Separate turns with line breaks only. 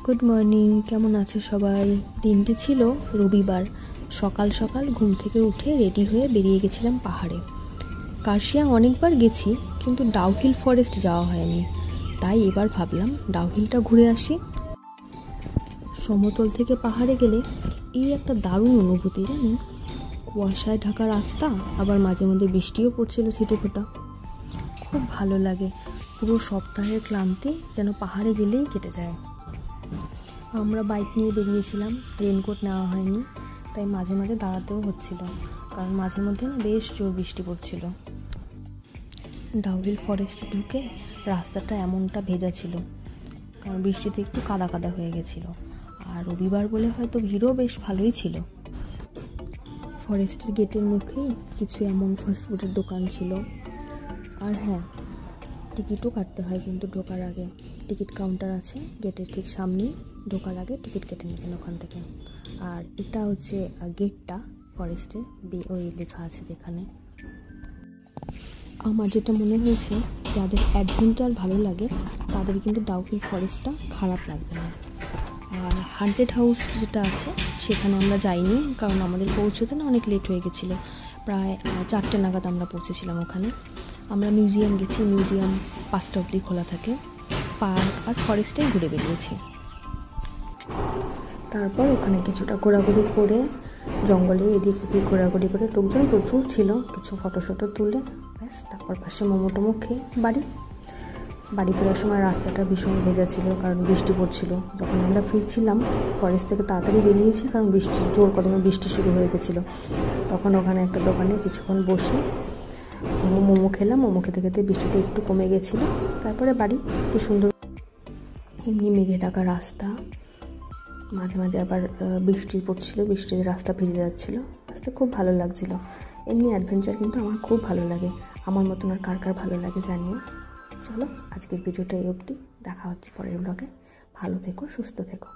Good morning, কেমন আছো সবাই? দিনটি ছিল রবিবার। সকাল সকাল ঘুম থেকে উঠে রেডি হয়ে বেরিয়ে গেছিলাম পাহাড়ে। কার্শিয়াং অনেকবার গেছি, কিন্তু ডাউহিল ফরেস্ট যাওয়া হয়নি, তাই এবার ভাবলাম ডাউহিলটা ঘুরে আসি। সমতল থেকে পাহাড়ে গেলে এই একটা দারুণ অনুভূতি, জানেন। কুয়াশায় ঢাকা রাস্তা, আবার মাঝে মধ্যে বৃষ্টিও পড়ছিল ছিটেফোঁটা। খুব ভালো লাগে, পুরো সপ্তাহের ক্লান্তি যেন পাহাড়ে গেলেই কেটে যায়। আমরা বাইক নিয়ে বেরিয়েছিলাম, রেনকোট নেওয়া হয়নি, তাই মাঝে মাঝে দাঁড়াতেও হচ্ছিল, কারণ মাঝে মধ্যে বেশ জোর বৃষ্টি পড়ছিল। ডাউহিল ফরেস্টে ঢুকে রাস্তাটা এমনটা ভেজা ছিল, কারণ বৃষ্টিতে একটু কাদা কাদা হয়ে গেছিল, আর রবিবার বলে হয়তো ভিড়ও বেশ ভালোই ছিল। ফরেস্টের গেটের মুখেই কিছু এমন ফাস্টফুডের দোকান ছিল। আর হ্যাঁ, টিকিটও কাটতে হয়, কিন্তু ঢোকার আগে টিকিট কাউন্টার আছে গেটের ঠিক সামনেই। ঢোকার আগে টিকিট কেটে নেবেন ওখান থেকে। আর এটা হচ্ছে গেটটা ফরেস্টের, ওই লেখা আছে যেখানে। আমার যেটা মনে হয়েছে, যাদের অ্যাডভেঞ্চার ভালো লাগে তাদের কিন্তু ডাউহিল ফরেস্টটা খারাপ লাগবে না। আর হান্টেড হাউস যেটা আছে সেখানে আমরা যাইনি, কারণ আমাদের পৌঁছতে না অনেক লেট হয়ে গেছিলো। প্রায় 4টে নাগাদ আমরা পৌঁছেছিলাম ওখানে। আমরা মিউজিয়াম গেছি, মিউজিয়াম 5টা অবধি খোলা থাকে। পার্ক আর ফরেস্টে ঘুরে বেরিয়েছি। তারপর ওখানে কিছুটা ঘোরাঘুরি করে, জঙ্গলে এদিক ওদিক ঘোরাঘুরি করে, লোকজন প্রচুর ছিল, কিছু ফটো তুলে ব্যাস, তারপর পাশে মোমো টোমো খেয়ে বাড়ি ফেরার সময় রাস্তাটা ভীষণ ভেজা ছিল, কারণ বৃষ্টি পড়ছিল। যখন আমরা ফিরছিলাম ফরেস্ট থেকে তাড়াতাড়ি বেরিয়েছি, কারণ জোর কদমে বৃষ্টি শুরু হয়ে গেছিলো। তখন ওখানে একটা দোকানে কিছুক্ষণ বসে মোমো খেলাম। মোমো খেতে খেতে বৃষ্টিটা একটু কমে গেছিলো। তারপরে বাড়ি। কি সুন্দর এমনি মেঘে ঢাকা রাস্তা, মাঝে মাঝে আবার বৃষ্টি পড়ছিল, বৃষ্টিতে রাস্তা ভিজে যাচ্ছিলো, রাস্তা খুব ভালো লাগছিলো। এমনি অ্যাডভেঞ্চার কিন্তু আমার খুব ভালো লাগে। আমার মতন আর কার কার ভালো লাগে জানিও। চলো, আজকের ভিডিওটা এই অবধি, দেখা হচ্ছে পরের ব্লগে। ভালো থেকো, সুস্থ থেকো।